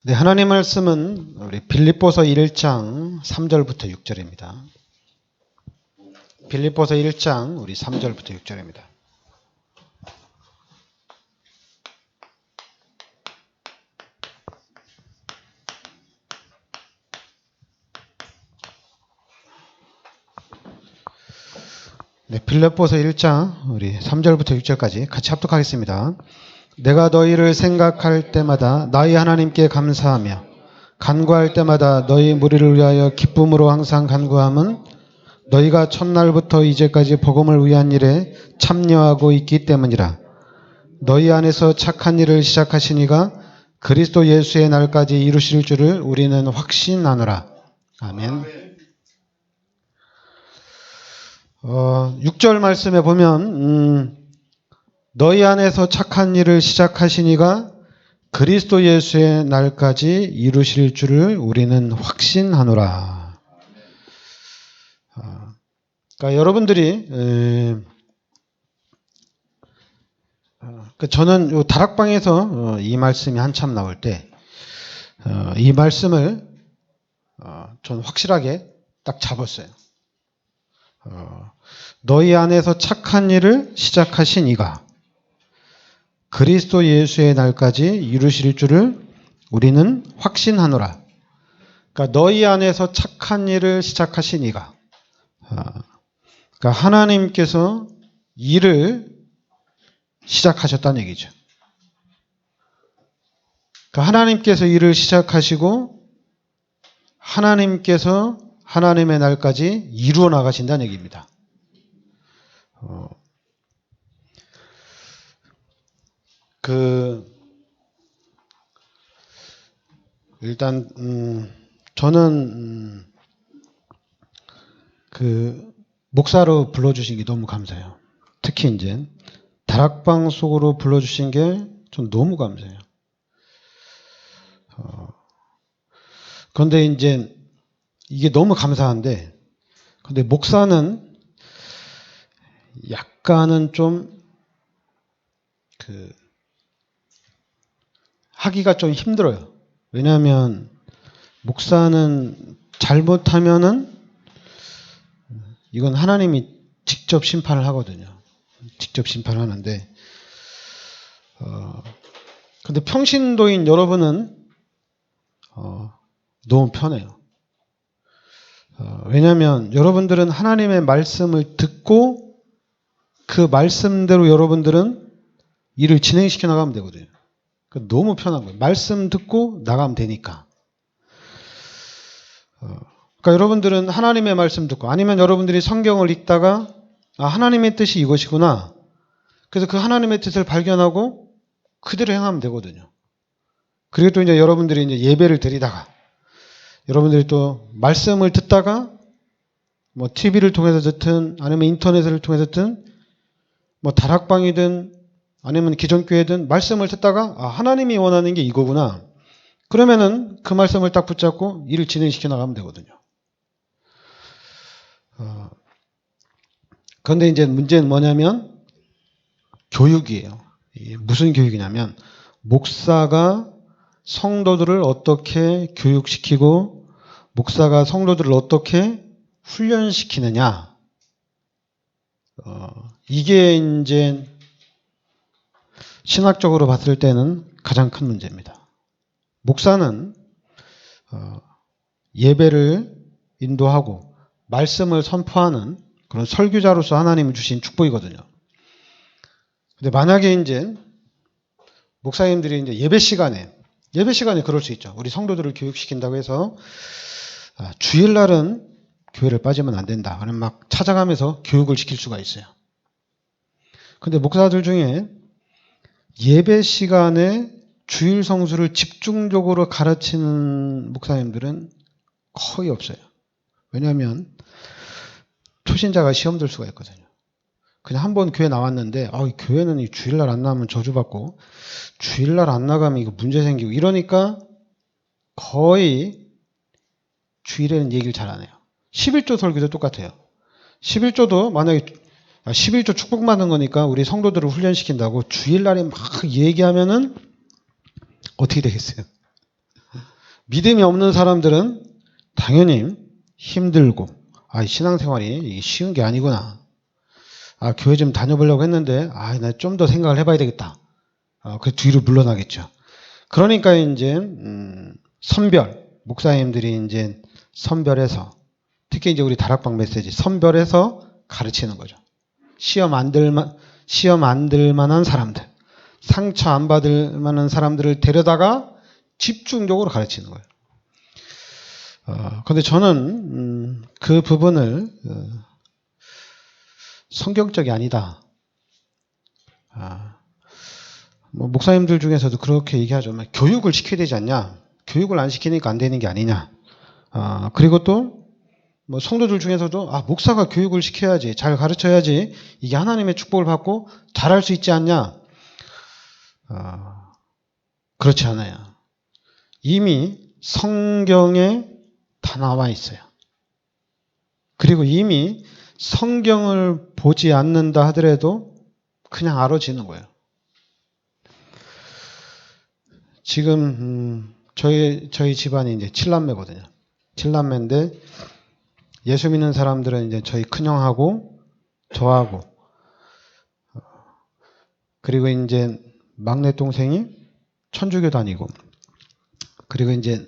네, 하나님 말씀은 우리 빌립보서 1장 3절부터 6절입니다. 빌립보서 1장 우리 3절부터 6절입니다. 네, 빌립보서 1장 우리 3절부터 6절까지 같이 합독하겠습니다. 내가 너희를 생각할 때마다 나의 하나님께 감사하며 간구할 때마다 너희 무리를 위하여 기쁨으로 항상 간구함은 너희가 첫날부터 이제까지 복음을 위한 일에 참여하고 있기 때문이라. 너희 안에서 착한 일을 시작하신 이가 그리스도 예수의 날까지 이루실 줄을 우리는 확신하노라. 아멘. 6절 말씀에 보면 너희 안에서 착한 일을 시작하신 이가 그리스도 예수의 날까지 이루실 줄을 우리는 확신하노라. 그러니까 여러분들이 저는 요 다락방에서 이 말씀이 한참 나올 때 이 말씀을 전 확실하게 딱 잡았어요. 너희 안에서 착한 일을 시작하신 이가 그리스도 예수의 날까지 이루실 줄을 우리는 확신하노라. 그러니까 너희 안에서 착한 일을 시작하신 이가, 그러니까 하나님께서 일을 시작하셨다는 얘기죠. 그러니까 하나님께서 일을 시작하시고 하나님께서 하나님의 날까지 이루어 나가신다는 얘기입니다. 일단 저는 목사로 불러주신 게 너무 감사해요. 특히 이제 다락방 속으로 불러주신 게 전 너무 감사해요. 그런데 이제 이게 너무 감사한데, 근데 목사는 약간은 좀 하기가 좀 힘들어요. 왜냐하면 목사는 잘못하면은 이건 하나님이 직접 심판을 하거든요. 직접 심판을 하는데, 근데 평신도인 여러분은 너무 편해요. 왜냐하면 여러분들은 하나님의 말씀을 듣고 그 말씀대로 여러분들은 일을 진행시켜 나가면 되거든요. 너무 편한 거예요. 말씀 듣고 나가면 되니까. 그러니까 여러분들은 하나님의 말씀 듣고, 아니면 여러분들이 성경을 읽다가 하나님의 뜻이 이것이구나. 그래서 그 하나님의 뜻을 발견하고 그대로 행하면 되거든요. 그리고 또 이제 여러분들이 이제 예배를 드리다가, 여러분들이 또 말씀을 듣다가 뭐 TV를 통해서 듣든 아니면 인터넷을 통해서 듣든 뭐 다락방이든 아니면 기존 교회든 말씀을 듣다가 하나님이 원하는 게 이거구나. 그러면은 그 말씀을 딱 붙잡고 일을 진행시켜 나가면 되거든요. 그런데 이제 문제는 뭐냐면 교육이에요. 무슨 교육이냐면 목사가 성도들을 어떻게 교육시키고 목사가 성도들을 어떻게 훈련시키느냐. 이게 이제 신학적으로 봤을 때는 가장 큰 문제입니다. 목사는 예배를 인도하고 말씀을 선포하는 그런 설교자로서 하나님이 주신 축복이거든요. 근데 만약에 이제 목사님들이 이제 예배 시간에 그럴 수 있죠. 우리 성도들을 교육시킨다고 해서 주일날은 교회를 빠지면 안 된다. 아니면 막 찾아가면서 교육을 시킬 수가 있어요. 근데 목사들 중에 예배 시간에 주일 성수를 집중적으로 가르치는 목사님들은 거의 없어요. 왜냐하면 초신자가 시험 들 수가 있거든요. 그냥 한번 교회 나왔는데 교회는 이 주일날 안 나가면 저주받고 주일날 안 나가면 이거 문제 생기고 이러니까 거의 주일에는 얘기를 잘 안 해요. 11조 설교도 똑같아요. 11조도 만약에 11조 축복받는 거니까 우리 성도들을 훈련시킨다고 주일날에 막 얘기하면은 어떻게 되겠어요? 믿음이 없는 사람들은 당연히 힘들고, 신앙생활이 이게 쉬운 게 아니구나. 교회 좀 다녀보려고 했는데, 나 좀 더 생각을 해봐야 되겠다. 그 뒤로 물러나겠죠. 그러니까 이제, 목사님들이 이제 선별해서, 특히 이제 우리 다락방 메시지, 선별해서 가르치는 거죠. 시험 안 들 만한 사람들, 상처 안 받을 만한 사람들을 데려다가 집중적으로 가르치는 거예요. 근데 저는, 그 부분을, 성경적이 아니다. 목사님들 중에서도 그렇게 얘기하죠. 교육을 시켜야 되지 않냐? 교육을 안 시키니까 안 되는 게 아니냐? 그리고 또, 성도들 중에서도, 목사가 교육을 시켜야지, 잘 가르쳐야지, 이게 하나님의 축복을 받고 잘할 수 있지 않냐? 그렇지 않아요. 이미 성경에 다 나와 있어요. 그리고 이미 성경을 보지 않는다 하더라도 그냥 알아지는 거예요. 지금 저희 집안이 이제 7남매거든요. 7남매인데 예수 믿는 사람들은 이제 저희 큰형하고 저하고 그리고 이제 막내 동생이 천주교 다니고 그리고 이제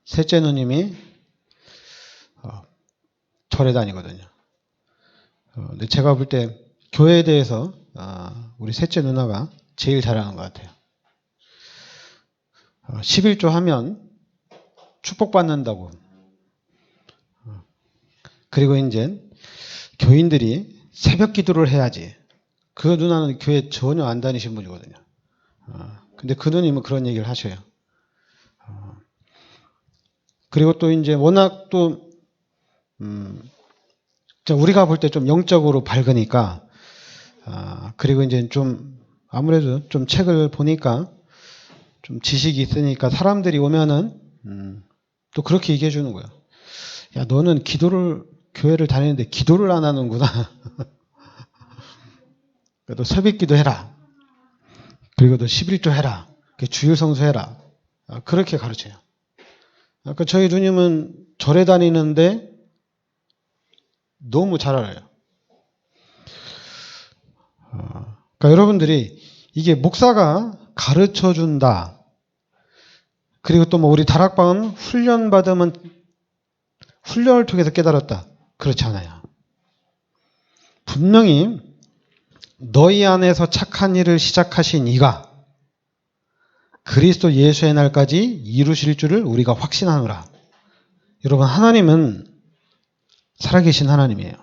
셋째 누님이 절에 다니거든요. 근데 제가 볼 때 교회에 대해서 우리 셋째 누나가 제일 잘하는 것 같아요. 11조 하면 축복받는다고. 그리고 이제 교인들이 새벽 기도를 해야지. 그 누나는 교회 전혀 안 다니신 분이거든요. 근데 그 누님은 그런 얘기를 하셔요. 그리고 또 이제 워낙 또 우리가 볼 때 좀 영적으로 밝으니까 그리고 이제 좀 아무래도 좀 책을 보니까 좀 지식이 있으니까 사람들이 오면은 또 그렇게 얘기해 주는 거예요. 야, 너는 교회를 다니는데 기도를 안 하는구나. 너 새벽기도 해라. 그리고 너 11조 해라. 주일 성수해라. 그렇게 가르쳐요. 그러니까 저희 누님은 절에 다니는데 너무 잘 알아요. 그러니까 여러분들이 이게 목사가 가르쳐 준다. 그리고 또 우리 다락방은 훈련받으면 훈련을 통해서 깨달았다. 그렇지 않아요. 분명히 너희 안에서 착한 일을 시작하신 이가 그리스도 예수의 날까지 이루실 줄을 우리가 확신하노라. 여러분, 하나님은 살아계신 하나님이에요.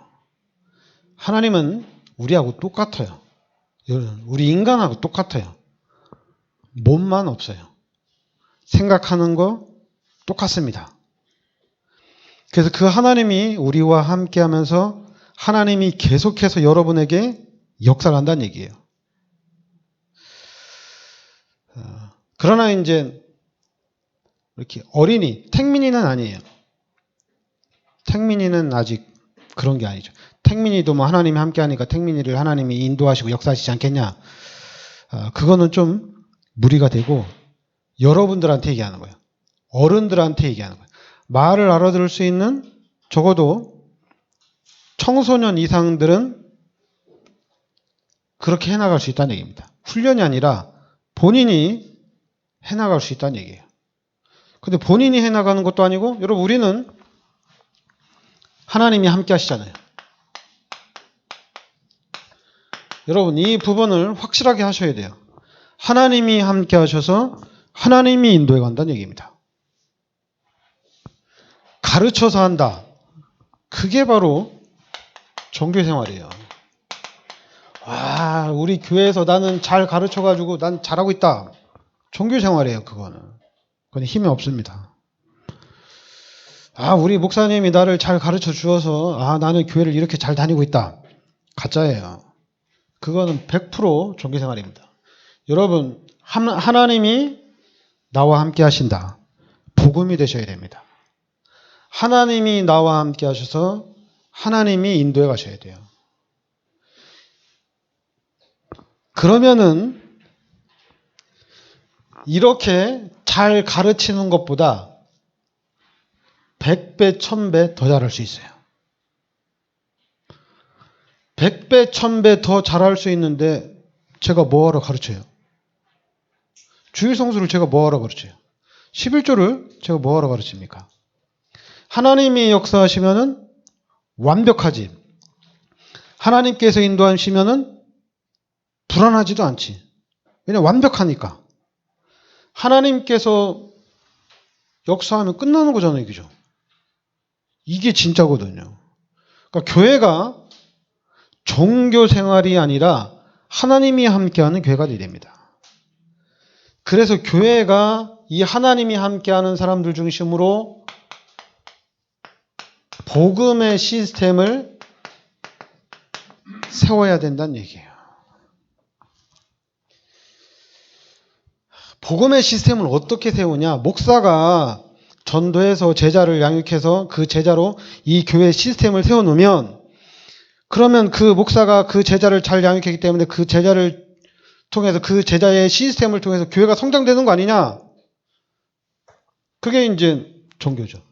하나님은 우리하고 똑같아요. 우리 인간하고 똑같아요. 몸만 없어요. 생각하는 거 똑같습니다. 그래서 그 하나님이 우리와 함께 하면서 하나님이 계속해서 여러분에게 역사를 한다는 얘기예요. 그러나 이제 이렇게 택민이는 아니에요. 택민이는 아직 그런 게 아니죠. 택민이도 하나님이 함께 하니까 택민이를 하나님이 인도하시고 역사하시지 않겠냐. 그거는 좀 무리가 되고 여러분들한테 얘기하는 거예요. 어른들한테 얘기하는 거예요. 말을 알아들을 수 있는 적어도 청소년 이상들은 그렇게 해나갈 수 있다는 얘기입니다. 훈련이 아니라 본인이 해나갈 수 있다는 얘기예요. 근데 본인이 해나가는 것도 아니고 여러분 우리는 하나님이 함께 하시잖아요. 여러분 이 부분을 확실하게 하셔야 돼요. 하나님이 함께 하셔서 하나님이 인도해 간다는 얘기입니다. 가르쳐서 한다. 그게 바로 종교 생활이에요. 와, 우리 교회에서 나는 잘 가르쳐가지고 난 잘하고 있다. 종교 생활이에요, 그거는. 그건 힘이 없습니다. 우리 목사님이 나를 잘 가르쳐 주어서, 나는 교회를 이렇게 잘 다니고 있다. 가짜예요. 그거는 100% 종교 생활입니다. 여러분, 하나님이 나와 함께 하신다. 복음이 되셔야 됩니다. 하나님이 나와 함께 하셔서 하나님이 인도해 가셔야 돼요. 그러면은 이렇게 잘 가르치는 것보다 100배, 1000배 더 잘할 수 있어요. 100배, 1000배 더 잘할 수 있는데 제가 뭐하러 가르쳐요? 주일 성수를 제가 뭐하러 가르쳐요? 11조를 제가 뭐하러 가르칩니까? 하나님이 역사하시면은 완벽하지. 하나님께서 인도하시면은 불안하지도 않지. 왜냐면 완벽하니까. 하나님께서 역사하면 끝나는 거잖아요. 그죠? 이게 진짜거든요. 그러니까 교회가 종교 생활이 아니라 하나님이 함께하는 교회가 되어야 됩니다. 그래서 교회가 이 하나님이 함께하는 사람들 중심으로 복음의 시스템을 세워야 된다는 얘기예요. 복음의 시스템을 어떻게 세우냐? 목사가 전도해서 제자를 양육해서 그 제자로 이 교회 시스템을 세워놓으면 그러면 그 목사가 그 제자를 잘 양육했기 때문에 그 제자를 통해서 그 제자의 시스템을 통해서 교회가 성장되는 거 아니냐? 그게 이제 종교죠.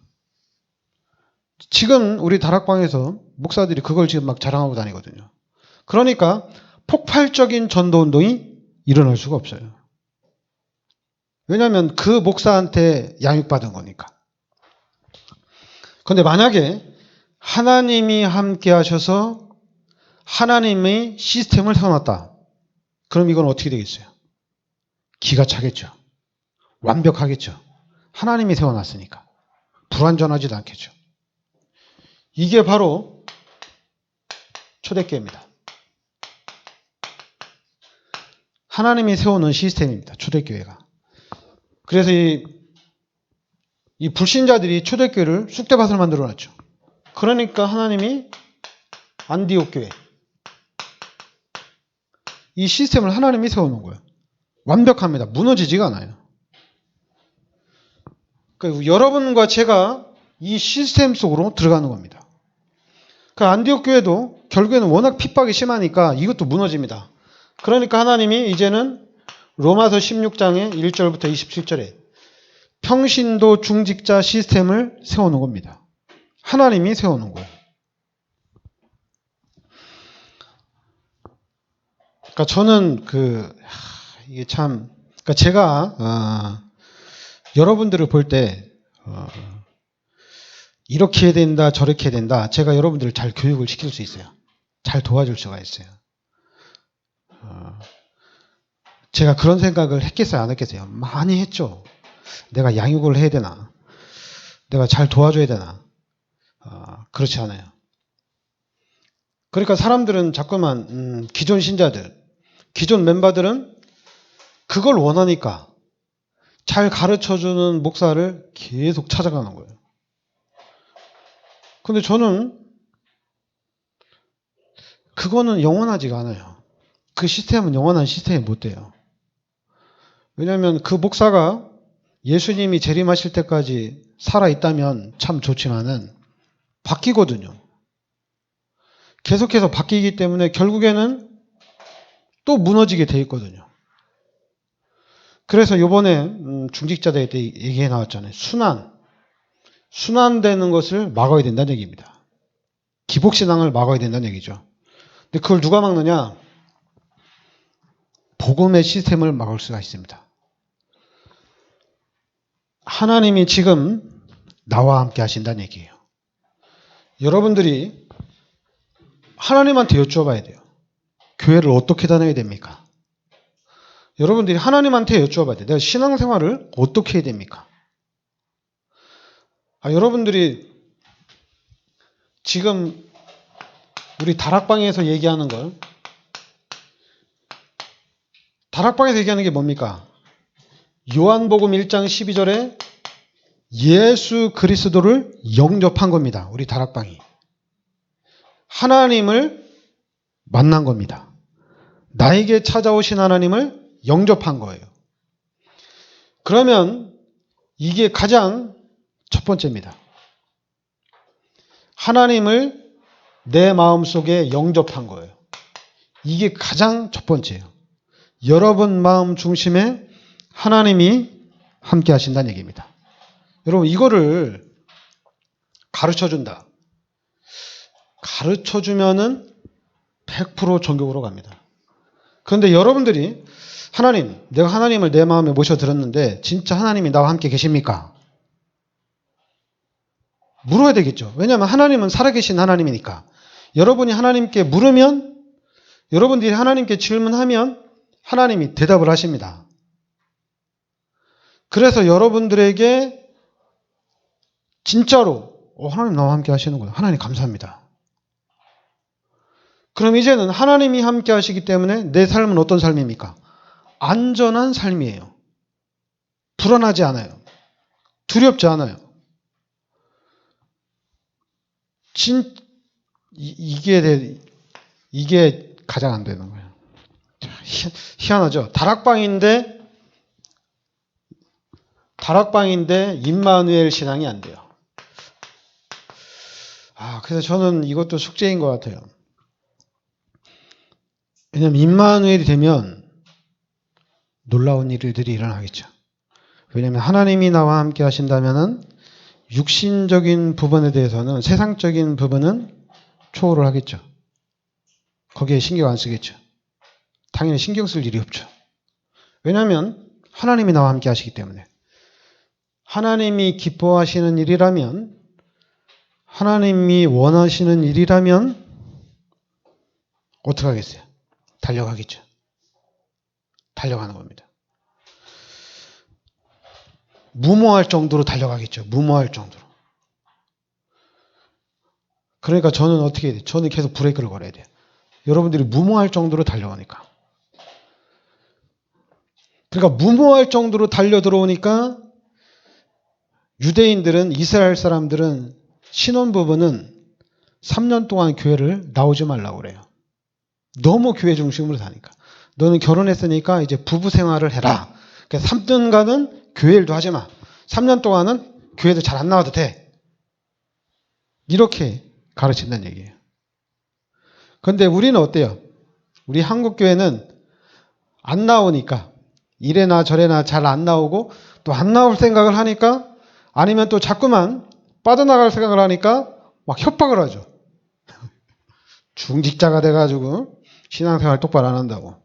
지금 우리 다락방에서 목사들이 그걸 지금 막 자랑하고 다니거든요. 그러니까 폭발적인 전도 운동이 일어날 수가 없어요. 왜냐하면 그 목사한테 양육받은 거니까. 그런데 만약에 하나님이 함께 하셔서 하나님의 시스템을 세워놨다. 그럼 이건 어떻게 되겠어요? 기가 차겠죠. 완벽하겠죠. 하나님이 세워놨으니까. 불완전하지도 않겠죠. 이게 바로 초대교회입니다. 하나님이 세우는 시스템입니다. 초대교회가. 그래서 이 불신자들이 초대교회를 쑥대밭을 만들어놨죠. 그러니까 하나님이 안디옥 교회, 이 시스템을 하나님이 세워놓은 거예요. 완벽합니다. 무너지지가 않아요. 그러니까 여러분과 제가 이 시스템 속으로 들어가는 겁니다. 그 안디옥 교회도 결국에는 워낙 핍박이 심하니까 이것도 무너집니다. 그러니까 하나님이 이제는 로마서 16장의 1절부터 27절에 평신도 중직자 시스템을 세워놓은 겁니다. 하나님이 세워놓은 거예요. 그러니까 저는 이게 참, 그러니까 제가 여러분들을 볼 때 이렇게 해야 된다, 저렇게 해야 된다. 제가 여러분들을 잘 교육을 시킬 수 있어요. 잘 도와줄 수가 있어요. 제가 그런 생각을 했겠어요, 안 했겠어요? 많이 했죠. 내가 양육을 해야 되나? 내가 잘 도와줘야 되나? 그렇지 않아요. 그러니까 사람들은 자꾸만 기존 신자들, 기존 멤버들은 그걸 원하니까 잘 가르쳐주는 목사를 계속 찾아가는 거예요. 근데 저는 그거는 영원하지가 않아요. 그 시스템은 영원한 시스템이 못 돼요. 왜냐하면 그 목사가 예수님이 재림하실 때까지 살아있다면 참 좋지만은 바뀌거든요. 계속해서 바뀌기 때문에 결국에는 또 무너지게 돼 있거든요. 그래서 이번에 중직자들 때 얘기해 나왔잖아요. 순환되는 것을 막아야 된다는 얘기입니다. 기복신앙을 막아야 된다는 얘기죠. 근데 그걸 누가 막느냐? 복음의 시스템을 막을 수가 있습니다. 하나님이 지금 나와 함께 하신다는 얘기예요. 여러분들이 하나님한테 여쭤봐야 돼요. 교회를 어떻게 다녀야 됩니까? 여러분들이 하나님한테 여쭤봐야 돼요. 내가 신앙생활을 어떻게 해야 됩니까? 여러분들이 지금 우리 다락방에서 얘기하는 걸, 다락방에서 얘기하는 게 뭡니까? 요한복음 1장 12절에 예수 그리스도를 영접한 겁니다. 우리 다락방이. 하나님을 만난 겁니다. 나에게 찾아오신 하나님을 영접한 거예요. 그러면 이게 가장 첫 번째입니다. 하나님을 내 마음속에 영접한 거예요. 이게 가장 첫 번째예요. 여러분 마음 중심에 하나님이 함께 하신다는 얘기입니다. 여러분 이거를 가르쳐준다. 가르쳐주면은 100% 전교구로 갑니다. 그런데 여러분들이 하나님, 내가 하나님을 내 마음에 모셔들었는데 진짜 하나님이 나와 함께 계십니까? 물어야 되겠죠. 왜냐하면 하나님은 살아계신 하나님이니까. 여러분이 하나님께 물으면, 여러분들이 하나님께 질문하면 하나님이 대답을 하십니다. 그래서 여러분들에게 진짜로 하나님 나와 함께 하시는구나. 하나님 감사합니다. 그럼 이제는 하나님이 함께 하시기 때문에 내 삶은 어떤 삶입니까? 안전한 삶이에요. 불안하지 않아요. 두렵지 않아요. 이게 가장 안 되는 거예요. 희한하죠? 다락방인데 임마누엘 신앙이 안 돼요. 그래서 저는 이것도 숙제인 것 같아요. 왜냐하면 임마누엘이 되면 놀라운 일들이 일어나겠죠. 왜냐하면 하나님이 나와 함께 하신다면은 육신적인 부분에 대해서는, 세상적인 부분은 초월을 하겠죠. 거기에 신경 안 쓰겠죠. 당연히 신경 쓸 일이 없죠. 왜냐하면 하나님이 나와 함께 하시기 때문에. 하나님이 기뻐하시는 일이라면, 하나님이 원하시는 일이라면 어떻게 하겠어요? 달려가겠죠. 달려가는 겁니다. 무모할 정도로 달려가겠죠. 무모할 정도로. 그러니까 저는 어떻게 해야 돼요? 저는 계속 브레이크를 걸어야 돼요. 여러분들이 무모할 정도로 달려가니까. 그러니까 무모할 정도로 달려 들어오니까 유대인들은, 이스라엘 사람들은 신혼부부는 3년 동안 교회를 나오지 말라고 그래요. 너무 교회 중심으로 사니까. 너는 결혼했으니까 이제 부부 생활을 해라. 그러니까 3년간은 교회 일도 하지 마. 3년 동안은 교회도 잘 안 나와도 돼. 이렇게 가르친다는 얘기예요. 그런데 우리는 어때요? 우리 한국 교회는 안 나오니까, 이래나 저래나 잘 안 나오고, 또 안 나올 생각을 하니까, 아니면 또 자꾸만 빠져나갈 생각을 하니까 막 협박을 하죠. 중직자가 돼가지고 신앙생활 똑바로 안 한다고.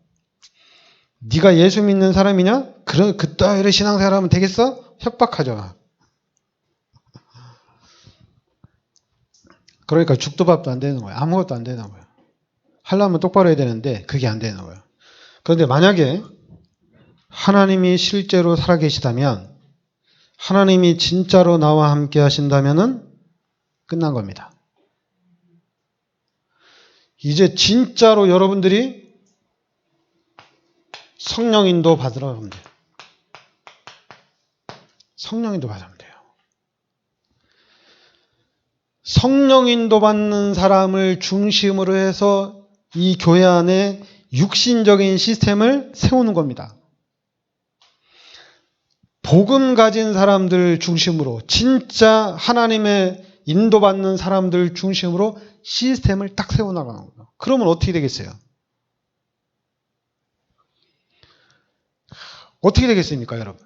네가 예수 믿는 사람이냐? 그따위로 신앙생활 하면 되겠어? 협박하죠. 그러니까 죽도 밥도 안 되는 거예요. 아무것도 안 되는 거예요. 하려면 똑바로 해야 되는데 그게 안 되는 거예요. 그런데 만약에 하나님이 실제로 살아계시다면, 하나님이 진짜로 나와 함께 하신다면은 끝난 겁니다. 이제 진짜로 여러분들이 성령인도 받으러 가면 돼요. 성령인도 받으면 돼요. 성령인도 받는 사람을 중심으로 해서 이 교회 안에 육신적인 시스템을 세우는 겁니다. 복음 가진 사람들 중심으로, 진짜 하나님의 인도받는 사람들 중심으로 시스템을 딱 세워나가는 거예요. 그러면 어떻게 되겠어요? 어떻게 되겠습니까, 여러분?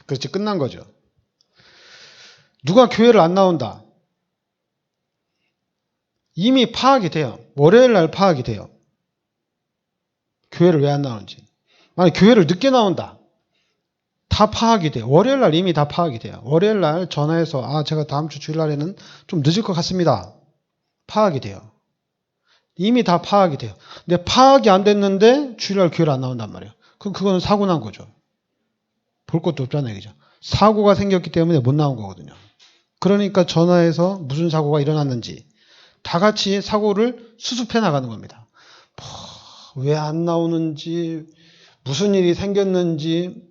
그렇지, 끝난 거죠. 누가 교회를 안 나온다. 이미 파악이 돼요. 월요일 날 파악이 돼요. 교회를 왜 안 나오는지. 만약 교회를 늦게 나온다. 다 파악이 돼요. 월요일 날 이미 다 파악이 돼요. 월요일 날 전화해서 제가 다음 주 주일날에는 좀 늦을 것 같습니다. 파악이 돼요. 이미 다 파악이 돼요. 근데 파악이 안 됐는데 주일날 교회를 안 나온단 말이에요. 그럼 그거는 사고 난 거죠. 볼 것도 없다는 얘기죠. 사고가 생겼기 때문에 못 나온 거거든요. 그러니까 전화해서 무슨 사고가 일어났는지 다 같이 사고를 수습해 나가는 겁니다. 왜 안 나오는지, 무슨 일이 생겼는지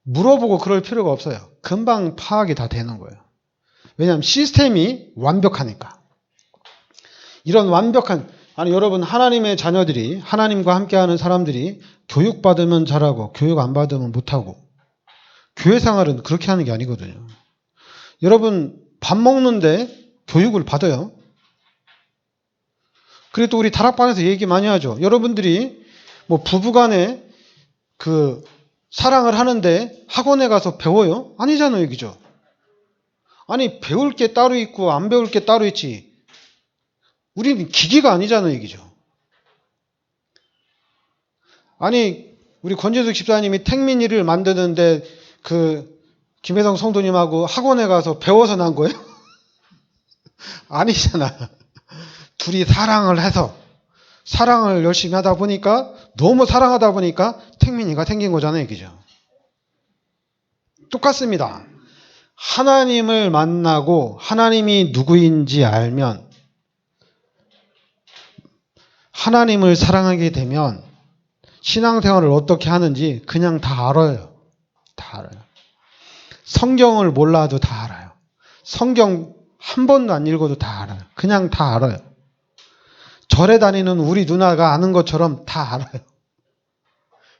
물어보고 그럴 필요가 없어요. 금방 파악이 다 되는 거예요. 왜냐하면 시스템이 완벽하니까. 이런 완벽한, 여러분, 하나님의 자녀들이, 하나님과 함께하는 사람들이 교육받으면 잘하고 교육 안 받으면 못하고, 교회 생활은 그렇게 하는 게 아니거든요. 여러분, 밥 먹는데 교육을 받아요. 그리고 또 우리 다락방에서 얘기 많이 하죠. 여러분들이 부부간에 사랑을 하는데 학원에 가서 배워요? 아니잖아요, 그죠? 아니, 배울 게 따로 있고 안 배울 게 따로 있지. 우리는 기계가 아니잖아요, 얘기죠. 아니, 우리 권재숙 집사님이 택민이를 만드는데 김혜성 성도님하고 학원에 가서 배워서 난 거예요? 아니잖아. 둘이 사랑을 열심히 하다 보니까, 너무 사랑하다 보니까 택민이가 생긴 거잖아요, 얘기죠. 똑같습니다. 하나님을 만나고 하나님이 누구인지 알면, 하나님을 사랑하게 되면 신앙생활을 어떻게 하는지 그냥 다 알아요. 다 알아요. 성경을 몰라도 다 알아요. 성경 한 번도 안 읽어도 다 알아요. 그냥 다 알아요. 절에 다니는 우리 누나가 아는 것처럼 다 알아요.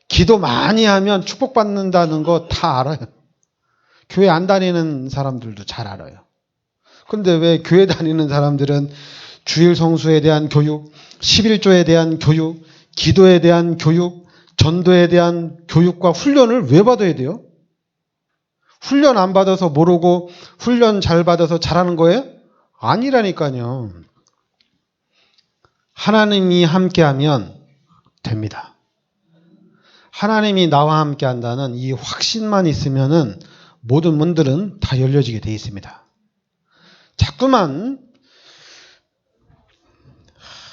기도 많이 하면 축복받는다는 거 다 알아요. 교회 안 다니는 사람들도 잘 알아요. 근데 왜 교회 다니는 사람들은 주일 성수에 대한 교육, 11조에 대한 교육, 기도에 대한 교육, 전도에 대한 교육과 훈련을 왜 받아야 돼요? 훈련 안 받아서 모르고 훈련 잘 받아서 잘하는 거예요? 아니라니까요. 하나님이 함께하면 됩니다. 하나님이 나와 함께 한다는 이 확신만 있으면은 모든 문들은 다 열려지게 돼 있습니다. 자꾸만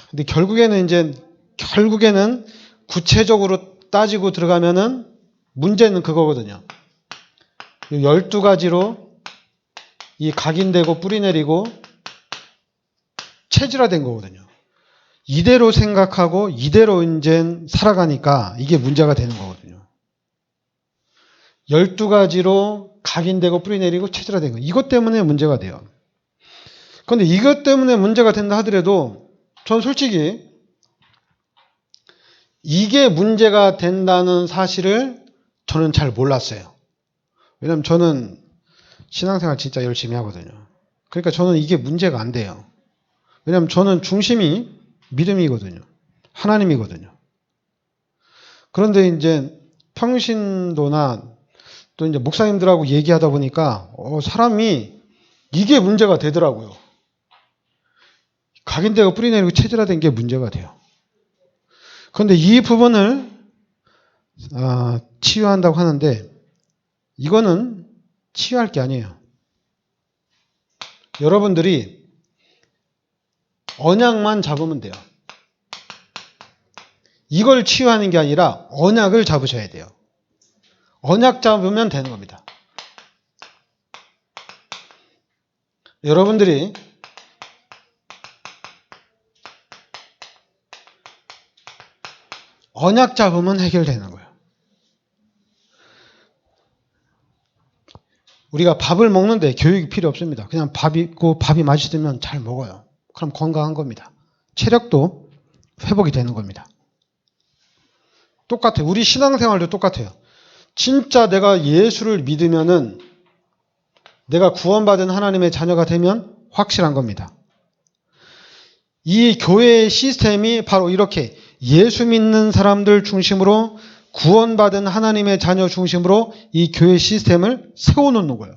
근데 결국에는 구체적으로 따지고 들어가면은 문제는 그거거든요. 12가지로 이 각인되고 뿌리내리고 체질화된 거거든요. 이대로 생각하고 이대로 이제 살아가니까 이게 문제가 되는 거거든요. 12가지로 각인되고 뿌리내리고 체질화된 거. 이것 때문에 문제가 돼요. 그런데 이것 때문에 문제가 된다 하더라도 전 솔직히 이게 문제가 된다는 사실을 저는 잘 몰랐어요. 왜냐면 저는 신앙생활 진짜 열심히 하거든요. 그러니까 저는 이게 문제가 안 돼요. 왜냐면 저는 중심이 믿음이거든요. 하나님이거든요. 그런데 이제 평신도나 또 이제 목사님들하고 얘기하다 보니까 사람이 이게 문제가 되더라고요. 각인되고 뿌리내리고 체질화된 게 문제가 돼요. 그런데 이 부분을 치유한다고 하는데 이거는 치유할 게 아니에요. 여러분들이 언약만 잡으면 돼요. 이걸 치유하는 게 아니라 언약을 잡으셔야 돼요. 언약 잡으면 되는 겁니다. 여러분들이 언약 잡으면 해결되는 거예요. 우리가 밥을 먹는데 교육이 필요 없습니다. 그냥 밥 있고 밥이 맛있으면 잘 먹어요. 그럼 건강한 겁니다. 체력도 회복이 되는 겁니다. 똑같아요. 우리 신앙생활도 똑같아요. 진짜 내가 예수를 믿으면은 내가 구원받은 하나님의 자녀가 되면 확실한 겁니다. 이 교회의 시스템이 바로 이렇게 예수 믿는 사람들 중심으로 구원받은 하나님의 자녀 중심으로 이 교회 시스템을 세워놓는 거예요.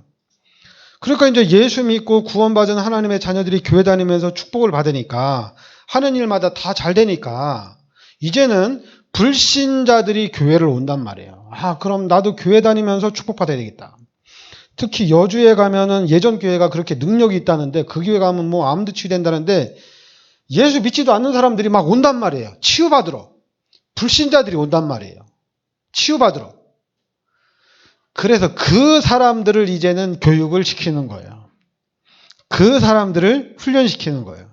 그러니까 이제 예수 믿고 구원받은 하나님의 자녀들이 교회 다니면서 축복을 받으니까 하는 일마다 다 잘 되니까 이제는 불신자들이 교회를 온단 말이에요. 그럼 나도 교회 다니면서 축복받아야 되겠다. 특히 여주에 가면은 예전 교회가 그렇게 능력이 있다는데 그 교회 가면 뭐 암도 치유된다는데 예수 믿지도 않는 사람들이 막 온단 말이에요. 치유받으러. 불신자들이 온단 말이에요. 치유받으러. 그래서 그 사람들을 이제는 교육을 시키는 거예요. 그 사람들을 훈련시키는 거예요.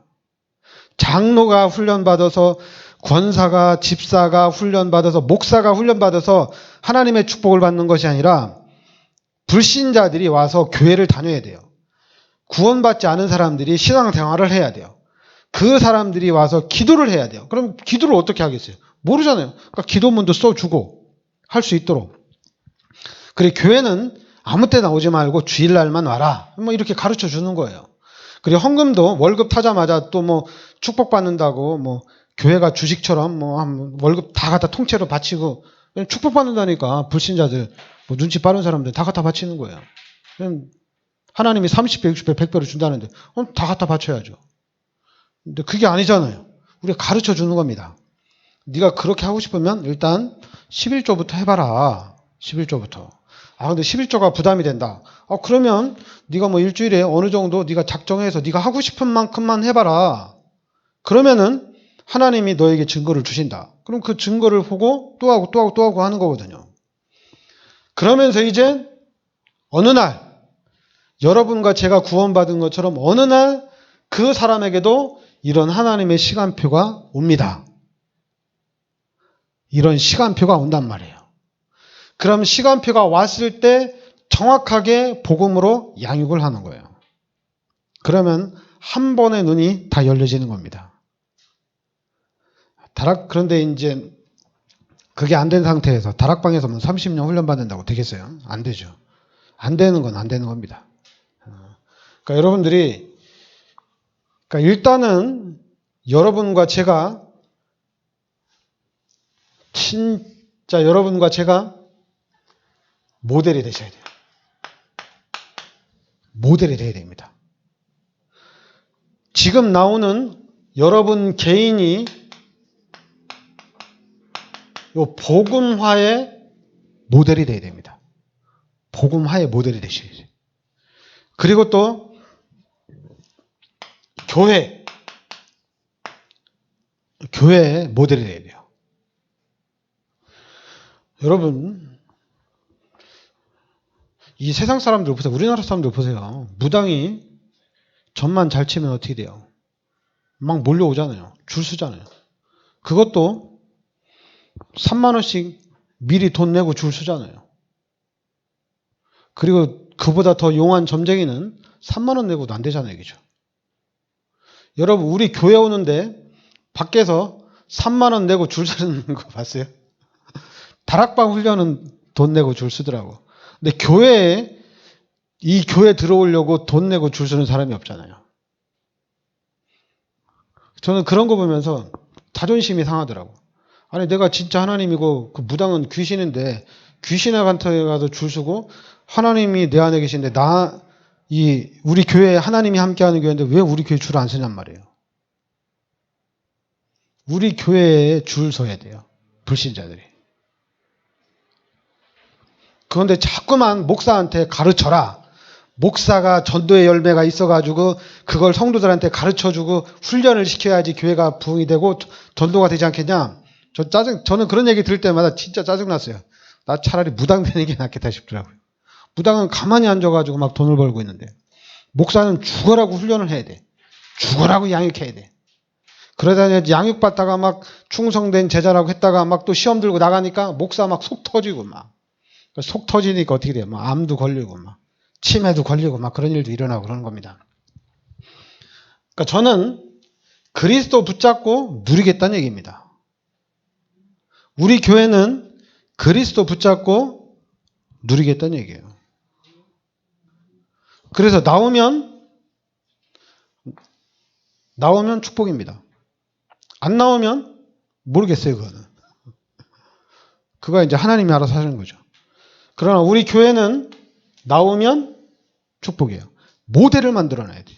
장로가 훈련받아서 권사가 집사가 훈련받아서 목사가 훈련받아서 하나님의 축복을 받는 것이 아니라 불신자들이 와서 교회를 다녀야 돼요. 구원받지 않은 사람들이 신앙생활을 해야 돼요. 그 사람들이 와서 기도를 해야 돼요. 그럼 기도를 어떻게 하겠어요? 모르잖아요. 그러니까 기도문도 써주고 할 수 있도록. 그래 교회는 아무 때나 오지 말고 주일날만 와라. 뭐 이렇게 가르쳐 주는 거예요. 그리고 헌금도 월급 타자마자 또 뭐 축복받는다고 뭐 교회가 주식처럼 뭐 월급 다 갖다 통째로 바치고 축복받는다니까 불신자들 뭐 눈치 빠른 사람들 다 갖다 바치는 거예요. 하나님이 30배, 60배, 100배로 준다는데 다 갖다 바쳐야죠. 근데 그게 아니잖아요. 우리가 가르쳐 주는 겁니다. 네가 그렇게 하고 싶으면 일단 11조부터 해봐라. 11조부터. 근데 11조가 부담이 된다. 그러면 네가 뭐 일주일에 어느 정도 네가 작정해서 네가 하고 싶은 만큼만 해봐라. 그러면은 하나님이 너에게 증거를 주신다. 그럼 그 증거를 보고 또 하고 또 하고 또 하고 하는 거거든요. 그러면서 이제 어느 날 여러분과 제가 구원받은 것처럼 어느 날 그 사람에게도 이런 하나님의 시간표가 옵니다. 이런 시간표가 온단 말이에요. 그럼 시간표가 왔을 때 정확하게 복음으로 양육을 하는 거예요. 그러면 한 번의 눈이 다 열려지는 겁니다. 그런데 이제 그게 안 된 상태에서 다락방에서만 30년 훈련받는다고 되겠어요? 안 되죠. 안 되는 건 안 되는 겁니다. 그러니까 여러분들이 일단은 여러분과 제가 진짜 여러분과 제가 모델이 되셔야 돼요. 모델이 돼야 됩니다. 지금 나오는 여러분 개인이 요 복음화의 모델이 돼야 됩니다. 복음화의 모델이 되셔야죠. 그리고 또 교회의 모델이 돼야 돼요. 여러분, 이 세상 사람들 보세요. 우리나라 사람들 보세요. 무당이 전만 잘 치면 어떻게 돼요? 막 몰려오잖아요. 줄 서잖아요. 그것도 3만 원씩 미리 돈 내고 줄 서잖아요. 그리고 그보다 더 용한 점쟁이는 3만 원 내고도 안 되잖아요. 그죠? 여러분, 우리 교회 오는데 밖에서 3만 원 내고 줄 서는 거 봤어요? 다락방 훈련은 돈 내고 줄 서더라고. 근데 이 교회 들어오려고 돈 내고 줄 서는 사람이 없잖아요. 저는 그런 거 보면서 자존심이 상하더라고. 아니, 내가 진짜 하나님이고 그 무당은 귀신인데 귀신한테 가서 줄 서고 하나님이 내 안에 계신데 우리 교회에 하나님이 함께하는 교회인데 왜 우리 교회 줄 안 서냔 말이에요. 우리 교회에 줄 서야 돼요. 불신자들이. 그런데 자꾸만 목사한테 가르쳐라. 목사가 전도의 열매가 있어가지고 그걸 성도들한테 가르쳐주고 훈련을 시켜야지 교회가 부흥이 되고 전도가 되지 않겠냐. 저는 그런 얘기 들을 때마다 진짜 짜증났어요. 나 차라리 무당 되는 게 낫겠다 싶더라고요. 무당은 가만히 앉아가지고 막 돈을 벌고 있는데 목사는 죽어라고 훈련을 해야 돼. 죽어라고 양육해야 돼. 그러다 양육받다가 막 충성된 제자라고 했다가 막 또 시험 들고 나가니까 목사 막 속 터지고 속 터지니까 어떻게 돼요? 막 암도 걸리고 치매도 걸리고 그런 일도 일어나고 그러는 겁니다. 그러니까 저는 그리스도 붙잡고 누리겠다는 얘기입니다. 우리 교회는 그리스도 붙잡고 누리겠다는 얘기예요. 그래서 나오면 축복입니다. 안 나오면 모르겠어요, 그거는. 그거 이제 하나님이 알아서 하시는 거죠. 그러나 우리 교회는 나오면 축복이에요. 모델을 만들어놔야 돼요.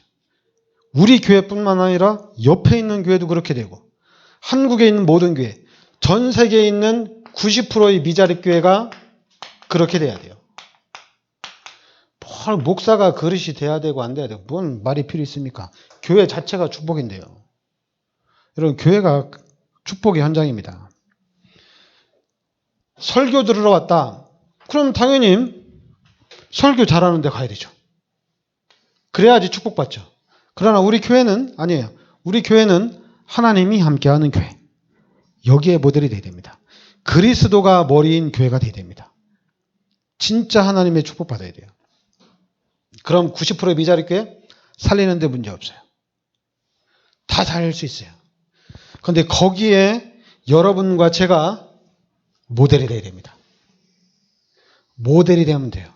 우리 교회뿐만 아니라 옆에 있는 교회도 그렇게 되고 한국에 있는 모든 교회, 전 세계에 있는 90%의 미자립 교회가 그렇게 돼야 돼요. 목사가 그릇이 돼야 되고 안 돼야 되고 뭔 말이 필요 있습니까? 교회 자체가 축복인데요. 여러분, 교회가 축복의 현장입니다. 설교 들으러 왔다. 그럼 당연히 설교 잘하는 데 가야 되죠. 그래야지 축복받죠. 그러나 우리 교회는 아니에요. 우리 교회는 하나님이 함께하는 교회. 여기에 모델이 돼야 됩니다. 그리스도가 머리인 교회가 돼야 됩니다. 진짜 하나님의 축복받아야 돼요. 그럼 90%의 미자립 교회 살리는 데 문제 없어요. 다 살릴 수 있어요. 그런데 거기에 여러분과 제가 모델이 돼야 됩니다. 모델이 되면 돼요.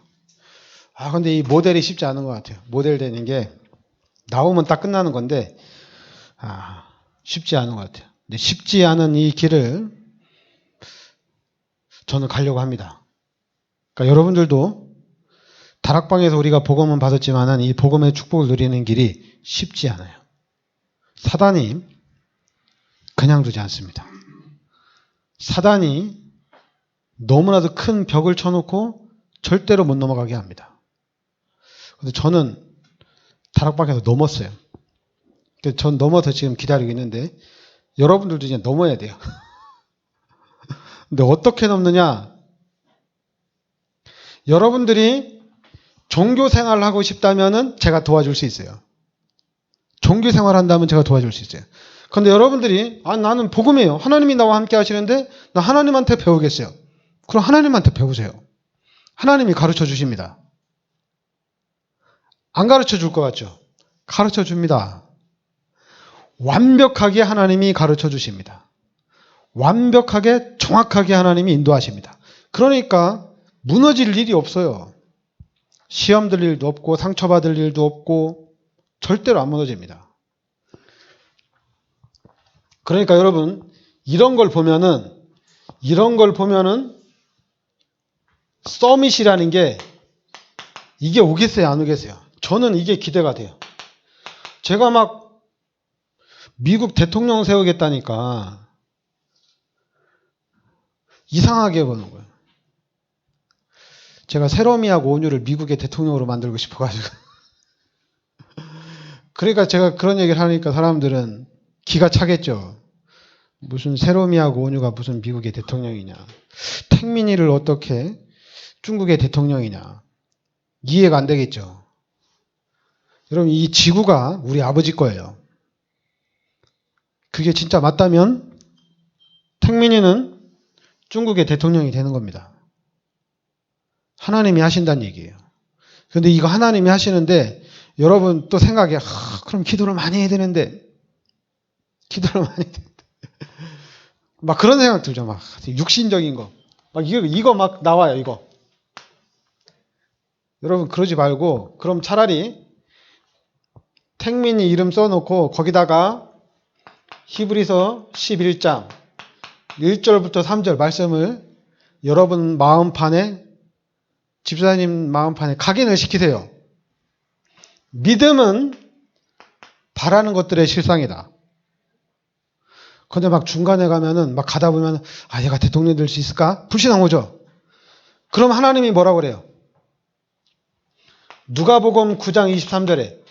근데 이 모델이 쉽지 않은 것 같아요. 모델 되는 게 나오면 딱 끝나는 건데 쉽지 않은 것 같아요. 근데 쉽지 않은 이 길을 저는 가려고 합니다. 그러니까 여러분들도 다락방에서 우리가 복음은 받았지만은 이 복음의 축복을 누리는 길이 쉽지 않아요. 사단이 그냥 두지 않습니다. 사단이 너무나도 큰 벽을 쳐놓고 절대로 못 넘어가게 합니다. 근데 저는 다락방에서 넘었어요. 전 넘어서 지금 기다리고 있는데 여러분들도 이제 넘어야 돼요. 근데 어떻게 넘느냐? 여러분들이 종교 생활을 하고 싶다면은 제가 도와줄 수 있어요. 종교 생활을 한다면 제가 도와줄 수 있어요. 그런데 여러분들이 나는 복음이에요. 하나님이 나와 함께 하시는데 나 하나님한테 배우겠어요. 그럼 하나님한테 배우세요. 하나님이 가르쳐 주십니다. 안 가르쳐 줄 것 같죠? 가르쳐 줍니다. 완벽하게 하나님이 가르쳐 주십니다. 완벽하게 정확하게 하나님이 인도하십니다. 그러니까 무너질 일이 없어요. 시험 들 일도 없고 상처받을 일도 없고 절대로 안 무너집니다. 그러니까 여러분 이런 걸 보면은 서밋이라는 게 이게 오겠어요, 안 오겠어요? 저는 이게 기대가 돼요. 제가 막 미국 대통령 세우겠다니까 이상하게 보는 거예요. 제가 세로미하고 온유를 미국의 대통령으로 만들고 싶어가지고. 그러니까 제가 그런 얘기를 하니까 사람들은 기가 차겠죠. 무슨 세로미하고 온유가 무슨 미국의 대통령이냐. 택민이를 어떻게 중국의 대통령이냐. 이해가 안 되겠죠. 여러분 이 지구가 우리 아버지 거예요. 그게 진짜 맞다면 택민이는 중국의 대통령이 되는 겁니다. 하나님이 하신다는 얘기예요. 그런데 이거 하나님이 하시는데 여러분 또 생각해 그럼 기도를 많이 해야 되는데 막 그런 생각 들죠. 막 육신적인 거. 막 이거 막 나와요. 이거. 여러분 그러지 말고 그럼 차라리 택민이 이름 써놓고 거기다가 히브리서 11장 1절부터 3절 말씀을 여러분 마음판에 집사님 마음판에 각인을 시키세요. 믿음은 바라는 것들의 실상이다. 근데 막 중간에 가면은 막 가다 보면 얘가 대통령 될 수 있을까? 불신앙 오죠. 그럼 하나님이 뭐라고 그래요? 누가복음 9장 23절에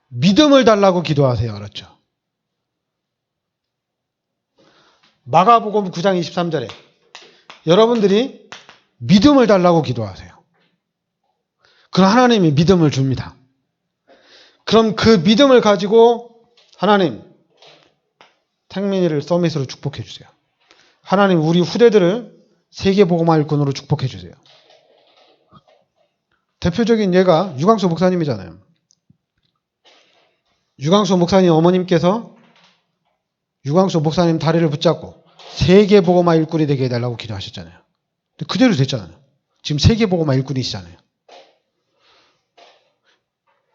믿음을 달라고 기도하세요. 그렇죠. 마가복음 9장 23절에 여러분들이 믿음을 달라고 기도하세요. 그럼 하나님이 믿음을 줍니다. 그럼 그 믿음을 가지고 하나님 택민이를 서밋으로 축복해 주세요. 하나님 우리 후대들을 세계복음화 일꾼으로 축복해 주세요. 대표적인 예가 유광수 목사님이잖아요. 유광수 목사님 어머님께서 유광수 목사님 다리를 붙잡고 세계복음화 일꾼이 되게 해달라고 기도하셨잖아요. 그대로 됐잖아요. 지금 세계복음화 일꾼이시잖아요.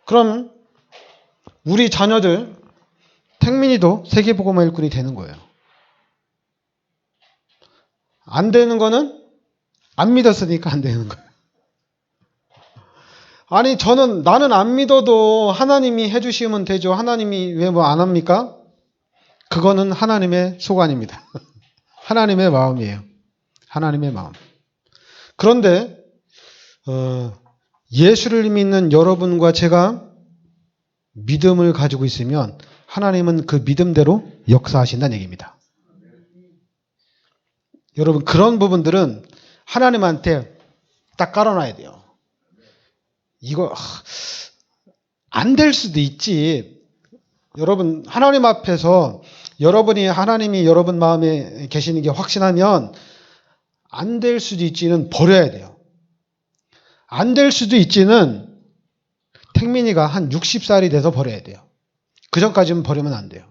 그럼 우리 자녀들 택민이도 세계복음화 일꾼이 되는 거예요. 안 되는 거는 안 믿었으니까 안 되는 거예요. 아니 나는 안 믿어도 하나님이 해주시면 되죠. 하나님이 왜 뭐 안 합니까? 그거는 하나님의 소관입니다. 하나님의 마음이에요. 하나님의 마음. 그런데 예수를 믿는 여러분과 제가 믿음을 가지고 있으면 하나님은 그 믿음대로 역사하신다는 얘기입니다. 여러분 그런 부분들은 하나님한테 딱 깔아놔야 돼요. 이거 안 될 수도 있지. 여러분 하나님 앞에서 하나님이 여러분 마음에 계시는 게 확신하면 안 될 수도 있지는 버려야 돼요. 안 될 수도 있지는 택민이가 한 60살이 돼서 버려야 돼요. 그 전까지는 버리면 안 돼요.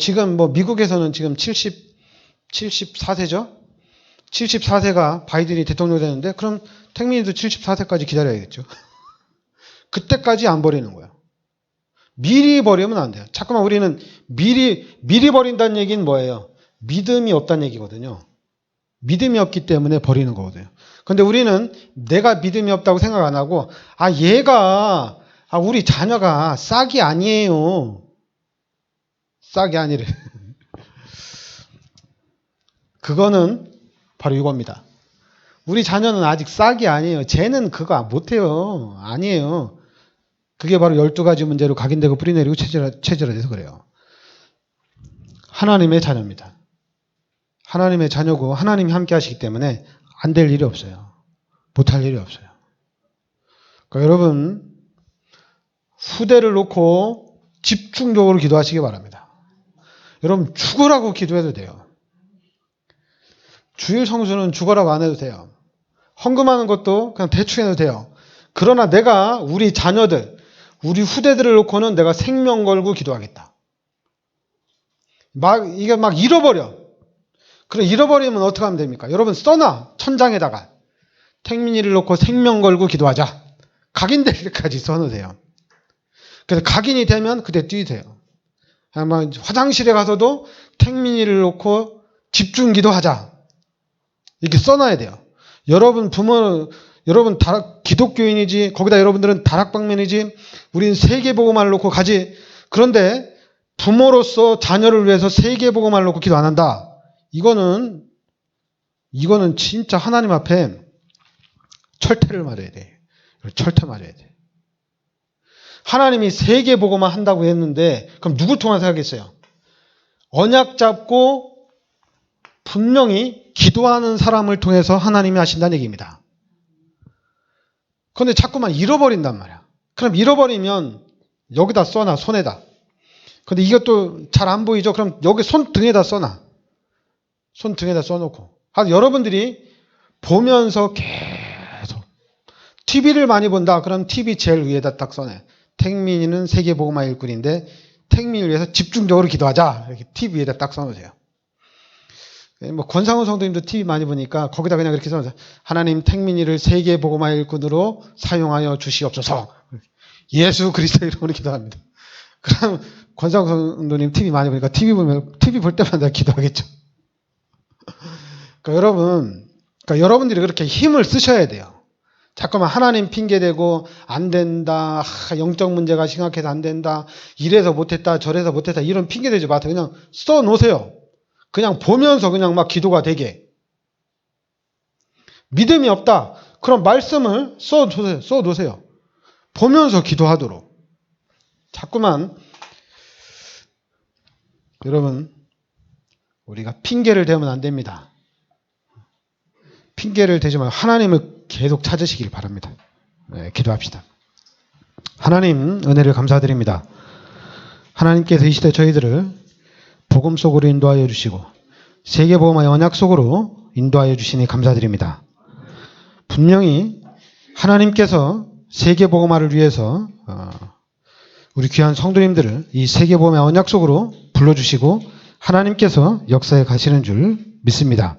지금 미국에서는 지금 74세죠? 74세가 바이든이 대통령 되는데 그럼 택민이도 74세까지 기다려야겠죠. 그때까지 안 버리는 거예요. 미리 버리면 안 돼요. 자꾸만 우리는 미리 버린다는 얘기는 뭐예요? 믿음이 없다는 얘기거든요. 믿음이 없기 때문에 버리는 거거든요. 근데 우리는 내가 믿음이 없다고 생각 안 하고, 우리 자녀가 싹이 아니에요. 싹이 아니래. 그거는 바로 이겁니다. 우리 자녀는 아직 싹이 아니에요. 쟤는 그거 못해요. 아니에요. 그게 바로 12가지 문제로 각인되고 뿌리내리고 체질화돼서 그래요. 하나님의 자녀입니다. 하나님의 자녀고 하나님이 함께 하시기 때문에 안 될 일이 없어요. 못할 일이 없어요. 그러니까 여러분, 후대를 놓고 집중적으로 기도하시기 바랍니다. 여러분, 죽으라고 기도해도 돼요. 주일 성수는 죽으라고 안 해도 돼요. 헌금하는 것도 그냥 대충 해도 돼요. 그러나 내가 우리 자녀들, 우리 후대들을 놓고는 내가 생명 걸고 기도하겠다. 이게 막 잃어버려. 그래, 잃어버리면 어떻게 하면 됩니까? 여러분, 써놔. 천장에다가. 택민이를 놓고 생명 걸고 기도하자. 각인될 때까지 써놓으세요. 그래서 각인이 되면 그때 뛰세요. 아마 화장실에 가서도 택민이를 놓고 집중 기도하자. 이렇게 써놔야 돼요. 여러분 기독교인이지, 거기다 여러분들은 다락방면이지, 우리는 세계복음화를 놓고 가지. 그런데 부모로서 자녀를 위해서 세계복음화를 놓고 기도 안 한다. 이거는 진짜 하나님 앞에 철퇴를 맞아야 돼. 철퇴 맞아야 돼. 하나님이 세계복음화 한다고 했는데 그럼 누구 통해서 하겠어요? 언약 잡고 분명히 기도하는 사람을 통해서 하나님이 하신다는 얘기입니다. 그런데 자꾸만 잃어버린단 말이야. 그럼 잃어버리면 여기다 써놔, 손에다. 근데 이것도 잘 안 보이죠? 그럼 여기 손등에다 써놔. 손등에다 써놓고. 여러분들이 보면서 계속. TV를 많이 본다. 그럼 TV 제일 위에다 딱 써내. 택민이는 세계복음화 일꾼인데 택민을 위해서 집중적으로 기도하자. 이렇게 TV 위에다 딱 써놓으세요. 권상우 성도님도 TV 많이 보니까 거기다 그냥 이렇게 써놓으세요. 하나님 택민이를 세계복음화 일꾼으로 사용하여 주시옵소서. 예수 그리스도 이름으로 기도합니다. 그럼 권상우 성도님 TV 많이 보니까 TV 볼 때마다 기도하겠죠. 그러니까 여러분들이 그렇게 힘을 쓰셔야 돼요. 자꾸만 하나님 핑계대고 안 된다, 영적 문제가 심각해서 안 된다, 이래서 못했다, 저래서 못했다, 이런 핑계대지 마세요. 그냥 써놓으세요. 그냥 보면서 그냥 막 기도가 되게. 믿음이 없다. 그럼 말씀을 써놓으세요. 보면서 기도하도록. 자꾸만 여러분, 우리가 핑계를 대면 안 됩니다. 핑계를 대지 말고 하나님을 계속 찾으시길 바랍니다. 네, 기도합시다. 하나님, 은혜를 감사드립니다. 하나님께서 이 시대 저희들을 복음 속으로 인도하여 주시고 세계복음화의 언약 속으로 인도하여 주시니 감사드립니다. 분명히 하나님께서 세계복음화를 위해서 우리 귀한 성도님들을 이 세계복음의 언약 속으로 불러주시고 하나님께서 역사에 가시는 줄 믿습니다.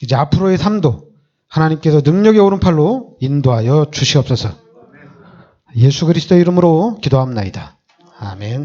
이제 앞으로의 삶도 하나님께서 능력의 오른팔로 인도하여 주시옵소서. 예수 그리스도의 이름으로 기도합나이다. 아멘.